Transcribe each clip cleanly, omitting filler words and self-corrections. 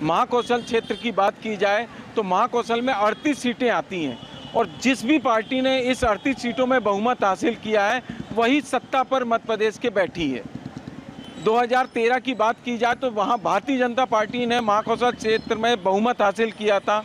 महाकौशल क्षेत्र की बात की जाए तो महाकौशल में 38 सीटें आती हैं और जिस भी पार्टी ने इस 38 सीटों में बहुमत हासिल किया है वही सत्ता पर मध्य प्रदेश के बैठी है। 2013 की बात की जाए तो वहाँ भारतीय जनता पार्टी ने महाकौशल क्षेत्र में बहुमत हासिल किया था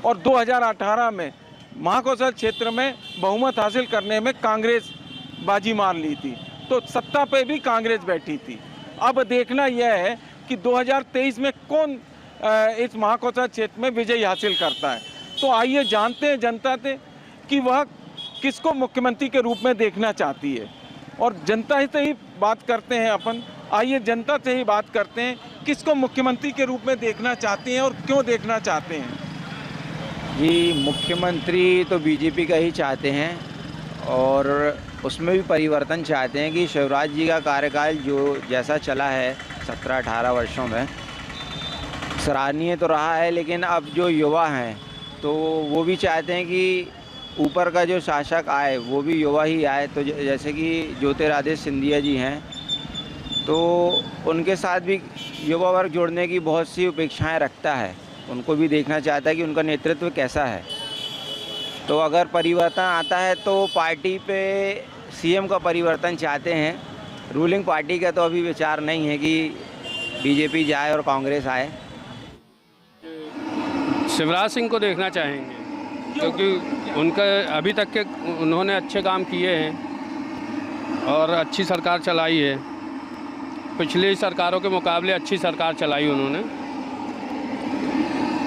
और 2018 में महाकौशल क्षेत्र में बहुमत हासिल करने में कांग्रेस बाजी मार ली थी, तो सत्ता पे भी कांग्रेस बैठी थी। अब देखना यह है कि 2023 में कौन इस महाकौशल क्षेत्र में विजय हासिल करता है। तो आइए जानते हैं जनता से कि वह किसको मुख्यमंत्री के रूप में देखना चाहती है और जनता से ही बात करते हैं अपन। आइए जनता से ही बात करते हैं किसको मुख्यमंत्री के रूप में देखना चाहते हैं और क्यों देखना चाहते हैं। जी, मुख्यमंत्री तो बीजेपी का ही चाहते हैं और उसमें भी परिवर्तन चाहते हैं कि शिवराज जी का कार्यकाल जो जैसा चला है 17-18 वर्षों में सराहनीय तो रहा है, लेकिन अब जो युवा हैं तो वो भी चाहते हैं कि ऊपर का जो शासक आए वो भी युवा ही आए। तो जैसे कि ज्योतिरादित्य सिंधिया जी हैं तो उनके साथ भी युवा वर्ग जोड़ने की बहुत सी अपेक्षाएं रखता है, उनको भी देखना चाहता है कि उनका नेतृत्व कैसा है। तो अगर परिवर्तन आता है तो पार्टी पे सीएम का परिवर्तन चाहते हैं। रूलिंग पार्टी का तो अभी विचार नहीं है कि बीजेपी जाए और कांग्रेस आए। शिवराज सिंह को देखना चाहेंगे क्योंकि उनका अभी तक के उन्होंने अच्छे काम किए हैं और अच्छी सरकार चलाई है। पिछली सरकारों के मुकाबले अच्छी सरकार चलाई उन्होंने।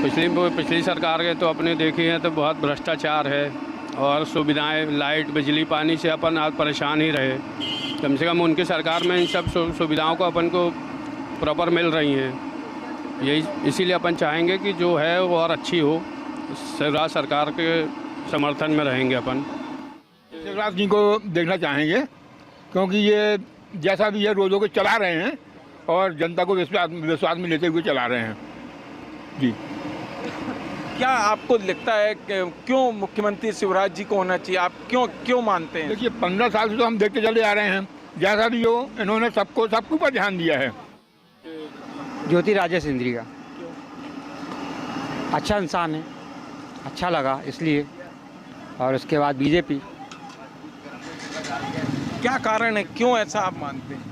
पिछली सरकार के तो अपने देखी हैं तो बहुत भ्रष्टाचार है और सुविधाएं लाइट बिजली पानी से अपन आज परेशान ही रहे। कम से कम उनकी सरकार में इन सब सुविधाओं को अपन को प्रॉपर मिल रही हैं। यही इसीलिए अपन चाहेंगे कि जो है वो और अच्छी हो। शिवराज सरकार के समर्थन में रहेंगे अपन। शिवराज जी को देखना चाहेंगे क्योंकि ये जैसा भी है रोजों को चला रहे हैं और जनता को विश्वास में लेते हुए चला रहे हैं। जी, क्या आपको लगता है कि क्यों मुख्यमंत्री शिवराज जी को होना चाहिए? आप क्यों मानते हैं? देखिए 15 साल से तो हम देखते चले आ रहे हैं, जैसा भी हो इन्होंने सबके ऊपर ध्यान दिया है। ज्योतिरादित्य सिंधिया अच्छा इंसान है, अच्छा लगा इसलिए। और उसके बाद बीजेपी। क्या कारण है, क्यों ऐसा आप मानते हैं?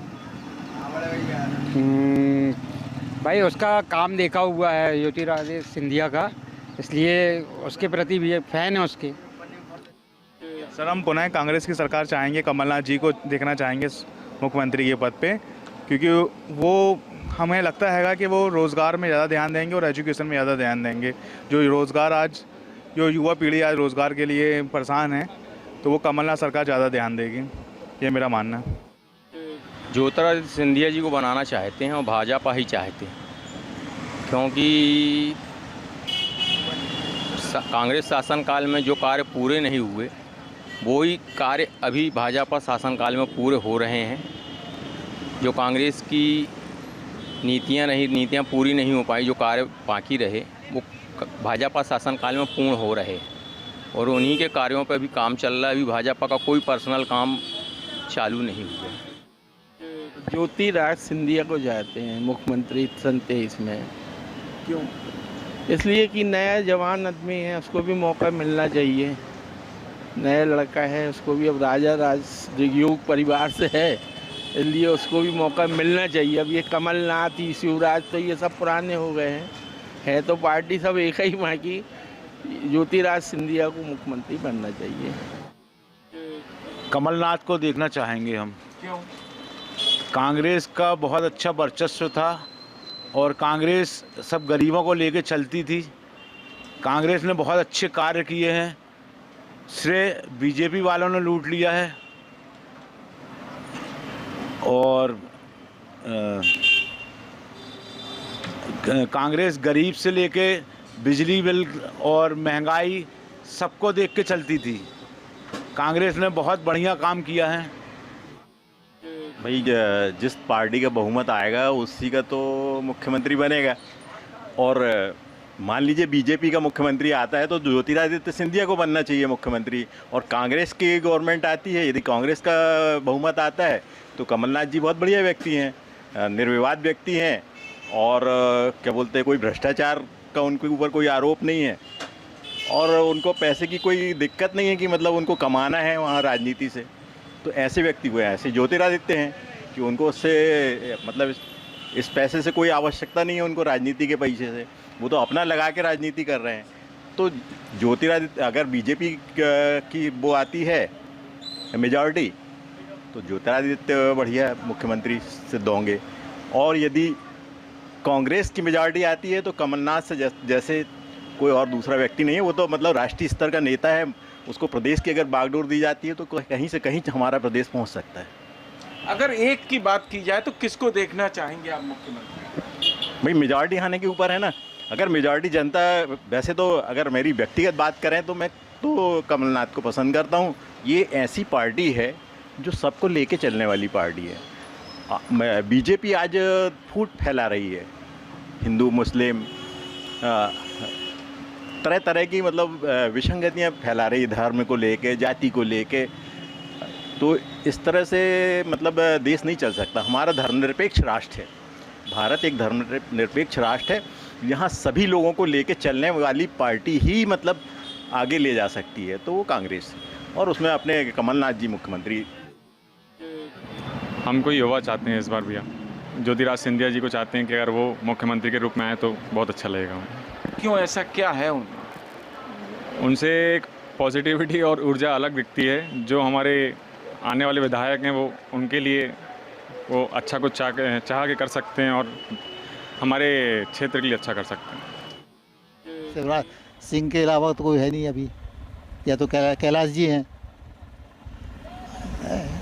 भाई उसका काम देखा हुआ है ज्योतिरादित्य सिंधिया का, इसलिए उसके प्रति भी फैन है उसके। सर, हम पुनः कांग्रेस की सरकार चाहेंगे, कमलनाथ जी को देखना चाहेंगे मुख्यमंत्री के पद पे, क्योंकि वो हमें लगता है कि वो रोज़गार में ज़्यादा ध्यान देंगे और एजुकेशन में ज़्यादा ध्यान देंगे। जो रोज़गार आज जो युवा पीढ़ी आज रोज़गार के लिए परेशान है तो वो कमलनाथ सरकार ज़्यादा ध्यान देगी, ये मेरा मानना है। ज्योतिरादित्य सिंधिया जी को बनाना चाहते हैं और भाजपा ही चाहते हैं क्योंकि कांग्रेस शासनकाल में जो कार्य पूरे नहीं हुए वो ही कार्य अभी भाजपा शासनकाल में पूरे हो रहे हैं। जो कांग्रेस की नीतियां पूरी नहीं हो पाई, जो कार्य बाकी रहे वो भाजपा शासनकाल में पूर्ण हो रहे और उन्हीं के कार्यों पर भी काम चल रहा है। अभी भाजपा का कोई पर्सनल काम चालू नहीं हुआ। ज्योतिरादित्य सिंधिया को चाहते हैं मुख्यमंत्री सन 23 में। क्यों? इसलिए कि नया जवान आदमी है, उसको भी मौका मिलना चाहिए। नया लड़का है, उसको भी अब राजा राजयोग परिवार से है, इसलिए उसको भी मौका मिलना चाहिए। अब ये कमलनाथ ही शिवराज तो ये सब पुराने हो गए हैं, है तो पार्टी सब एक ही माँ की। ज्योतिरादित्य सिंधिया को मुख्यमंत्री बनना चाहिए। कमलनाथ को देखना चाहेंगे हम। क्यों? कांग्रेस का बहुत अच्छा वर्चस्व था और कांग्रेस सब गरीबों को लेके चलती थी। कांग्रेस ने बहुत अच्छे कार्य किए हैं, श्रेय बीजेपी वालों ने लूट लिया है। और कांग्रेस गरीब से लेके बिजली बिल और महंगाई सबको देख के चलती थी। कांग्रेस ने बहुत बढ़िया काम किया है। भाई जिस पार्टी का बहुमत आएगा उसी का तो मुख्यमंत्री बनेगा। और मान लीजिए बीजेपी का मुख्यमंत्री आता है तो ज्योतिरादित्य सिंधिया को बनना चाहिए मुख्यमंत्री। और कांग्रेस की गवर्नमेंट आती है, यदि कांग्रेस का बहुमत आता है तो कमलनाथ जी बहुत बढ़िया व्यक्ति हैं, निर्विवाद व्यक्ति हैं और क्या बोलते हैं, कोई भ्रष्टाचार का उनके ऊपर कोई आरोप नहीं है और उनको पैसे की कोई दिक्कत नहीं है कि मतलब उनको कमाना है वहाँ राजनीति से। तो ऐसे व्यक्ति को ऐसे ज्योतिरादित्य हैं कि उनको उससे मतलब इस पैसे से कोई आवश्यकता नहीं है उनको, राजनीति के पैसे से। वो तो अपना लगा के राजनीति कर रहे हैं। तो ज्योतिरादित्य, अगर बीजेपी की वो आती है मेजॉरिटी, तो ज्योतिरादित्य बढ़िया मुख्यमंत्री सिद्ध होंगे। और यदि कांग्रेस की मेजॉरिटी आती है तो कमलनाथ से जैसे कोई और दूसरा व्यक्ति नहीं है। वो तो मतलब राष्ट्रीय स्तर का नेता है, उसको प्रदेश की अगर बागडोर दी जाती है तो कहीं से कहीं हमारा प्रदेश पहुंच सकता है। अगर एक की बात की जाए तो किसको देखना चाहेंगे आप मुख्यमंत्री? भाई मेजॉरिटी आने के ऊपर है ना। अगर मेजॉरिटी जनता, वैसे तो अगर मेरी व्यक्तिगत बात करें तो मैं तो कमलनाथ को पसंद करता हूँ। ये ऐसी पार्टी है जो सबको लेके चलने वाली पार्टी है। बीजेपी आज फूट फैला रही है, हिंदू मुस्लिम तरह तरह की मतलब विसंगतियाँ फैला रही है, धर्म को लेके, जाति को लेके। तो इस तरह से मतलब देश नहीं चल सकता। हमारा धर्मनिरपेक्ष राष्ट्र है, भारत एक धर्मनिरपेक्ष राष्ट्र है। यहाँ सभी लोगों को लेके चलने वाली पार्टी ही मतलब आगे ले जा सकती है, तो वो कांग्रेस, और उसमें अपने कमलनाथ जी मुख्यमंत्री। हमको युवा चाहते हैं इस बार भैया, ज्योतिरादित्य सिंधिया जी को चाहते हैं कि अगर वो मुख्यमंत्री के रूप में आए तो बहुत अच्छा लगेगा। क्यों, ऐसा क्या है उनसे एक पॉजिटिविटी और ऊर्जा अलग दिखती है। जो हमारे आने वाले विधायक हैं वो उनके लिए वो अच्छा कुछ चाह के कर सकते हैं और हमारे क्षेत्र के लिए अच्छा कर सकते हैं। शिवराज सिंह के अलावा तो कोई है नहीं अभी, या तो कैलाश जी हैं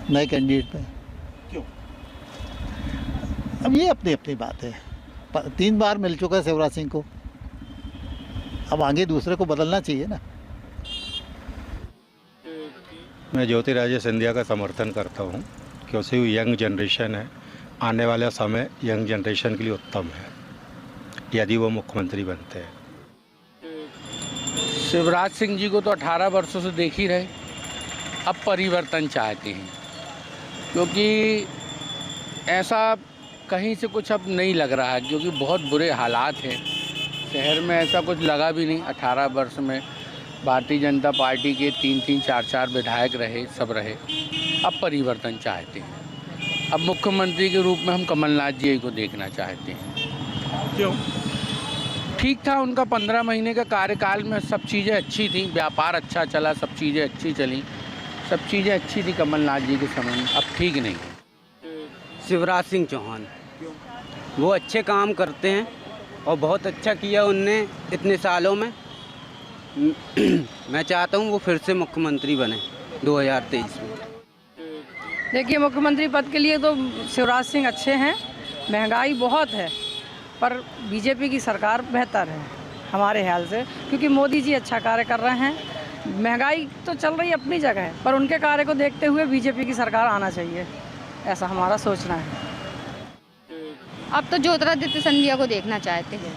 नए कैंडिडेट पे। क्यों? अब ये अपनी अपनी बात है। 3 बार मिल चुका है शिवराज सिंह को, अब आगे दूसरे को बदलना चाहिए ना। मैं ज्योतिरादित्य सिंधिया का समर्थन करता हूँ क्योंकि वो यंग जनरेशन है। आने वाला समय यंग जनरेशन के लिए उत्तम है यदि वो मुख्यमंत्री बनते हैं। शिवराज सिंह जी को तो 18 वर्षों से देख ही रहे, अब परिवर्तन चाहते हैं क्योंकि ऐसा कहीं से कुछ अब नहीं लग रहा है, क्योंकि बहुत बुरे हालात हैं शहर में। ऐसा कुछ लगा भी नहीं। 18 वर्ष में भारतीय जनता पार्टी के 3-3, 4-4 विधायक रहे, सब रहे। अब परिवर्तन चाहते हैं। अब मुख्यमंत्री के रूप में हम कमलनाथ जी को देखना चाहते हैं। क्यों? ठीक था उनका 15 महीने का कार्यकाल में, सब चीज़ें अच्छी थी, व्यापार अच्छा चला, सब चीज़ें अच्छी चली, सब चीज़ें अच्छी थी कमलनाथ जी के समय में। अब ठीक नहीं। शिवराज सिंह चौहान, वो अच्छे काम करते हैं और बहुत अच्छा किया उनने इतने सालों में। मैं चाहता हूँ वो फिर से मुख्यमंत्री बने 2023 में। देखिए, मुख्यमंत्री पद के लिए तो शिवराज सिंह अच्छे हैं। महंगाई बहुत है पर बीजेपी की सरकार बेहतर है हमारे ख्याल से, क्योंकि मोदी जी अच्छा कार्य कर रहे हैं। महंगाई तो चल रही है अपनी जगह है, पर उनके कार्य को देखते हुए बीजेपी की सरकार आना चाहिए, ऐसा हमारा सोचना है। अब तो ज्योतिरादित्य सिंधिया को देखना चाहते हैं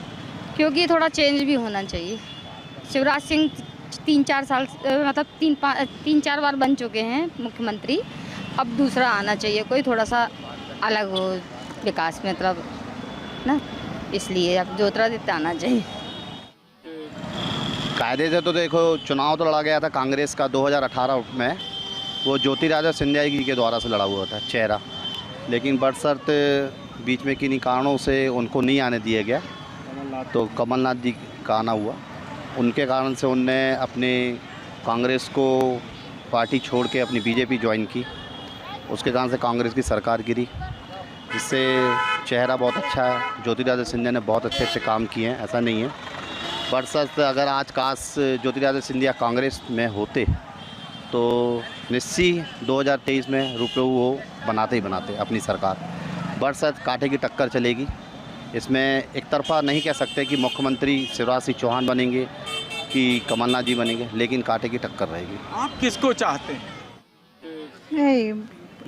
क्योंकि थोड़ा चेंज भी होना चाहिए। शिवराज सिंह 3-4 साल मतलब 3-4 बार बन चुके हैं मुख्यमंत्री। अब दूसरा आना चाहिए, कोई थोड़ा सा अलग हो विकास में, मतलब ना, इसलिए अब ज्योतिरादित्य आना चाहिए। कायदे से तो देखो, चुनाव तो लड़ा गया था कांग्रेस का 2018 में, वो ज्योतिरादित्य सिंधिया जी के द्वारा से लड़ा हुआ था चेहरा, लेकिन बरसत बीच में किन्हीं कारणों से उनको नहीं आने दिया गया, तो कमलनाथ जी का आना हुआ। उनके कारण से उनने अपने कांग्रेस को पार्टी छोड़ के अपनी बीजेपी ज्वाइन की, उसके कारण से कांग्रेस की सरकार गिरी, जिससे चेहरा बहुत अच्छा है। ज्योतिरादित्य सिंधिया ने बहुत अच्छे अच्छे काम किए हैं, ऐसा नहीं है। बरसत अगर आज काश ज्योतिरादित्य सिंधिया कांग्रेस में होते तो निश्चित 2023 में रुपये वो बनाते ही बनाते अपनी सरकार। बरसत कांटे की टक्कर चलेगी, इसमें एक तरफा नहीं कह सकते कि मुख्यमंत्री शिवराज सिंह चौहान बनेंगे कि कमलनाथ जी बनेंगे, लेकिन कांटे की टक्कर रहेगी। आप किसको चाहते हैं? नहीं,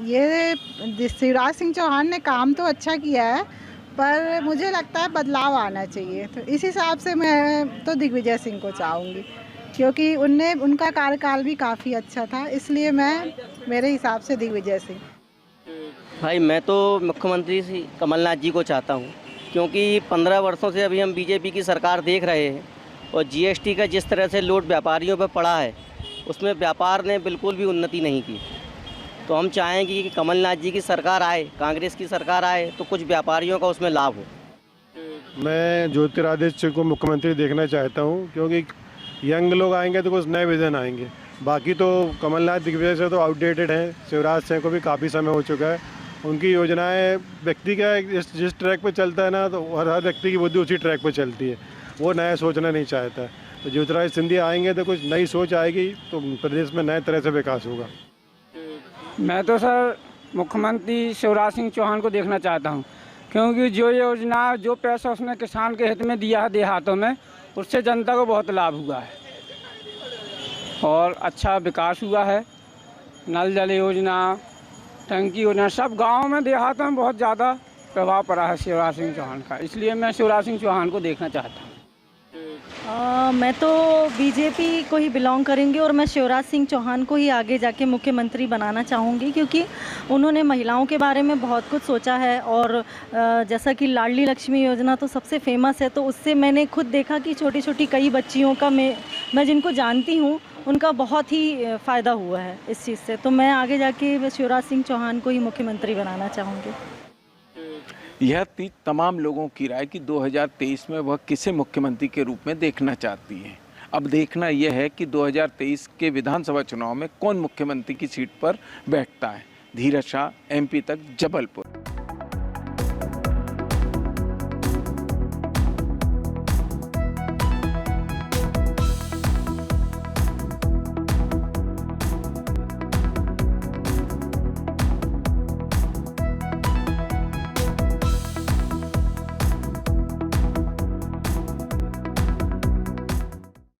ये शिवराज सिंह चौहान ने काम तो अच्छा किया है, पर मुझे लगता है बदलाव आना चाहिए। तो इस हिसाब से मैं तो दिग्विजय सिंह को चाहूँगी, क्योंकि उनका कार्यकाल भी काफ़ी अच्छा था, इसलिए मेरे हिसाब से दिग्विजय सिंह। भाई मैं तो मुख्यमंत्री कमलनाथ जी को चाहता हूँ, क्योंकि 15 वर्षों से अभी हम बीजेपी की सरकार देख रहे हैं और जीएसटी का जिस तरह से लोड व्यापारियों पर पड़ा है उसमें व्यापार ने बिल्कुल भी उन्नति नहीं की। तो हम चाहेंगे कि कमलनाथ जी की सरकार आए, कांग्रेस की सरकार आए तो कुछ व्यापारियों का उसमें लाभ हो। मैं ज्योतिरादित्य को मुख्यमंत्री देखना चाहता हूँ, क्योंकि यंग लोग आएंगे तो कुछ नए विजन आएंगे। बाकी तो कमलनाथ दिग्विजय से तो आउटडेटेड हैं। शिवराज सिंह को भी काफ़ी समय हो चुका है। उनकी योजनाएं व्यक्ति का जिस ट्रैक पे चलता है ना, तो हर व्यक्ति की बुद्धि उसी ट्रैक पे चलती है। वो नया सोचना नहीं चाहता है। तो ज्योतिरादित्य सिंधिया आएंगे तो कुछ नई सोच आएगी, तो प्रदेश में नए तरह से विकास होगा। मैं तो सर मुख्यमंत्री शिवराज सिंह चौहान को देखना चाहता हूँ, क्योंकि जो योजना, जो पैसा उसने किसान के हित में दिया है देहातों में, उससे जनता को बहुत लाभ हुआ है और अच्छा विकास हुआ है। नल जल योजना, टंकी योजना, सब गाँव में देहातों में बहुत ज़्यादा प्रभाव पड़ा है शिवराज सिंह चौहान का। इसलिए मैं शिवराज सिंह चौहान को देखना चाहता हूँ। मैं तो बीजेपी को ही बिलोंग करेंगी और मैं शिवराज सिंह चौहान को ही आगे जाके मुख्यमंत्री बनाना चाहूँगी, क्योंकि उन्होंने महिलाओं के बारे में बहुत कुछ सोचा है। और जैसा कि लाडली लक्ष्मी योजना तो सबसे फेमस है, तो उससे मैंने खुद देखा कि छोटी छोटी कई बच्चियों का मैं जिनको जानती हूँ उनका बहुत ही फ़ायदा हुआ है इस चीज़ से। तो मैं आगे जाके शिवराज सिंह चौहान को ही मुख्यमंत्री बनाना चाहूँगी। यह थी तमाम लोगों की राय कि 2023 में वह किसे मुख्यमंत्री के रूप में देखना चाहती हैं। अब देखना यह है कि 2023 के विधानसभा चुनाव में कौन मुख्यमंत्री की सीट पर बैठता है। धीरज शाह, MP तक, जबलपुर।